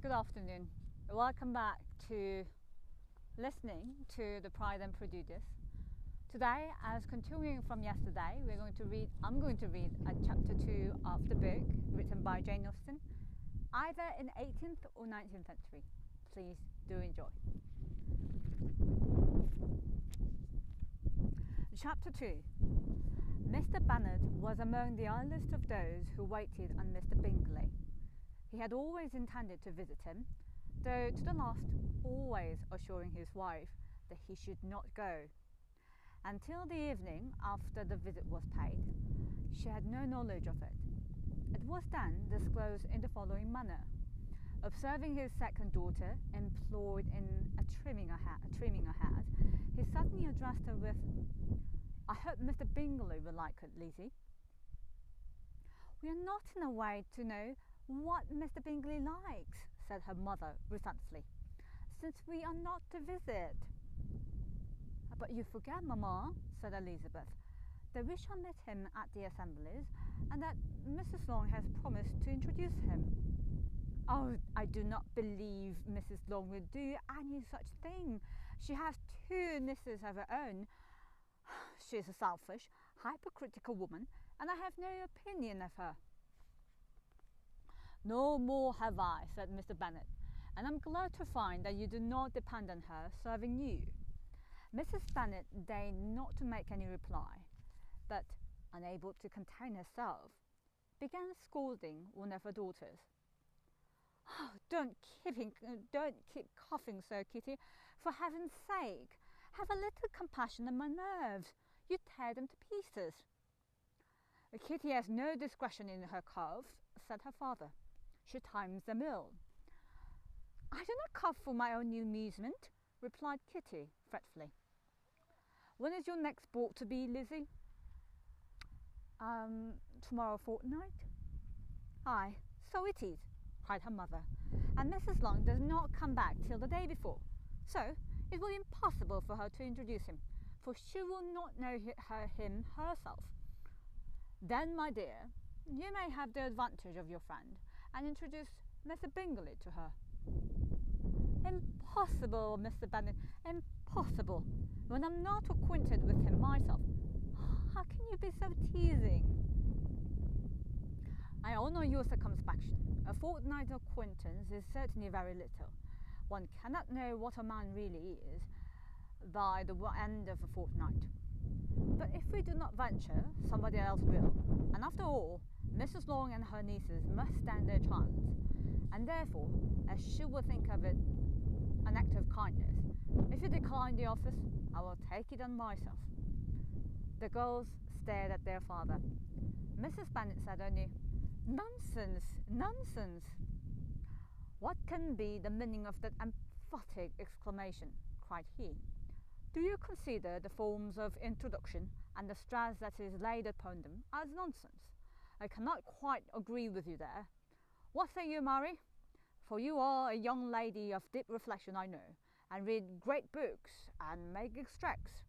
good afternoon. Welcome back to listening to the Pride and Prejudice. Today, as continuing from yesterday, I'm going to read a chapter 2 of the book written by Jane Austen, either in 18th or 19th century. Please do enjoy. Chapter 2. Mr. Bennet was among the earliest of those who waited on Mr. Bingley. He had always intended to visit him, though to the last always assuring his wife that he should not go. Until the evening after the visit was paid, she had no knowledge of it. It was then disclosed in the following manner. Observing his second daughter employed in trimming her hat, he suddenly addressed her with, "I hope Mr. Bingley will like it, Lizzie." "We are not in a way to know what Mr. Bingley likes," said her mother resentfully, "since we are not to visit." "But you forget, Mamma," said Elizabeth, "that we shall meet him at the assemblies, and that Mrs. Long has promised to introduce him." "Oh, I do not believe Mrs. Long will do any such thing. She has 2 nieces of her own. She is a selfish, hypocritical woman, and I have no opinion of her." "No more have I," said Mr. Bennet, "and I'm glad to find that you do not depend on her serving you." Mrs. Bennet deigned not to make any reply, but, unable to contain herself, began scolding one of her daughters. "Oh, don't keep coughing so, Kitty. For heaven's sake, have a little compassion on my nerves. You tear them to pieces." "Kitty has no discretion in her coughs," said her father. "She times them ill." "I do not cough for my own amusement," replied Kitty fretfully. "When is your next ball to be, Lizzie?" Tomorrow fortnight." "Aye, so it is," cried her mother, "and Mrs. Long does not come back till the day before, so it will be impossible for her to introduce him, for she will not know him herself." "Then, my dear, you may have the advantage of your friend, and introduce Mr. Bingley to her." "Impossible, Mr. Bennet, impossible, when I'm not acquainted with him myself. How can you be so teasing?" "I honour your circumspection. A fortnight's acquaintance is certainly very little. One cannot know what a man really is by the end of a fortnight. But if we do not venture, somebody else will, and after all, Mrs. Long and her nieces must stand their chance, and therefore, as she will think of it an act of kindness, if you decline the office, I will take it on myself." The girls stared at their father. Mrs. Bennet said only, "Nonsense, nonsense." "What can be the meaning of that emphatic exclamation?" cried he. "Do you consider the forms of introduction and the stress that is laid upon them as nonsense? I cannot quite agree with you there. What say you, Mary? For you are a young lady of deep reflection, I know, and read great books and make extracts."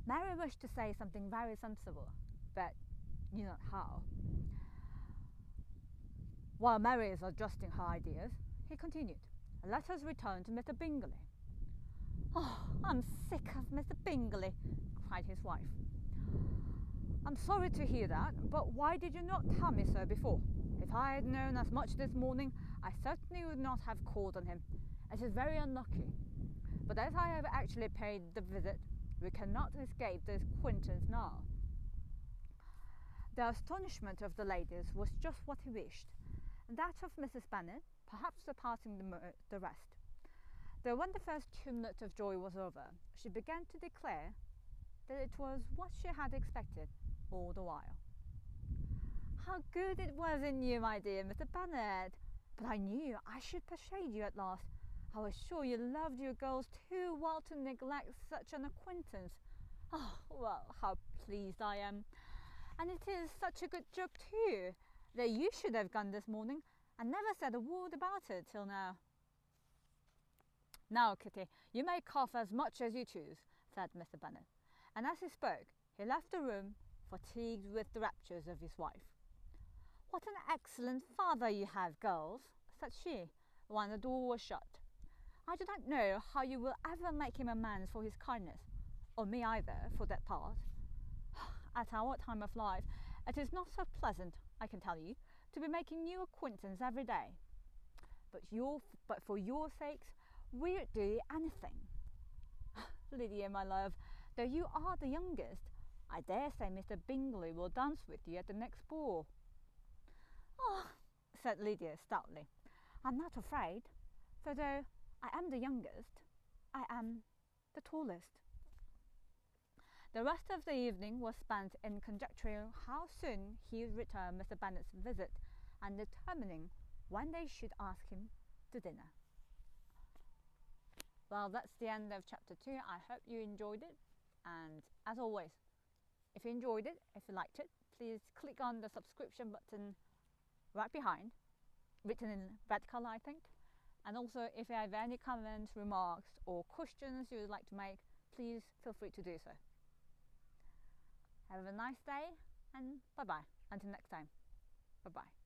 Mary wished to say something very sensible, but knew not how. While Mary is adjusting her ideas, he continued, "Let us return to Mr. Bingley." "Oh, I'm sick of Mr. Bingley," cried his wife. "I'm sorry to hear that, but why did you not tell me so before? If I had known as much this morning, I certainly would not have called on him. It is very unlucky. But as I have actually paid the visit, we cannot escape the acquaintance now." The astonishment of the ladies was just what he wished, and that of Mrs. Bennet perhaps surpassing the rest. Though when the first tumult of joy was over, she began to declare that it was what she had expected all the while. "How good it was in you, my dear Mr. Bennet! But I knew I should persuade you at last. I was sure you loved your girls too well to neglect such an acquaintance. Oh, well, how pleased I am! And it is such a good joke too, that you should have gone this morning, and never said a word about it till now." "Now, Kitty, you may cough as much as you choose," said Mr. Bennet, and as he spoke, he left the room, fatigued with the raptures of his wife. "What an excellent father you have, girls," said she, when the door was shut. "I do not know how you will ever make him amends for his kindness, or me either, for that part. At our time of life, it is not so pleasant, I can tell you, to be making new acquaintance every day. But for your sakes, we'd do anything. Lydia, my love, though you are the youngest, I dare say Mr. Bingley will dance with you at the next ball." "Oh," said Lydia stoutly, "I'm not afraid, for though I am the youngest, I am the tallest." The rest of the evening was spent in conjecturing how soon he would return Mr. Bennet's visit and determining when they should ask him to dinner. Well, that's the end of chapter 2. I hope you enjoyed it, and as always, if you enjoyed it, if you liked it, please click on the subscription button right behind, written in red color, I think. And also, if you have any comments, remarks, or questions you would like to make, please feel free to do so. Have a nice day, and bye-bye. Until next time. Bye-bye.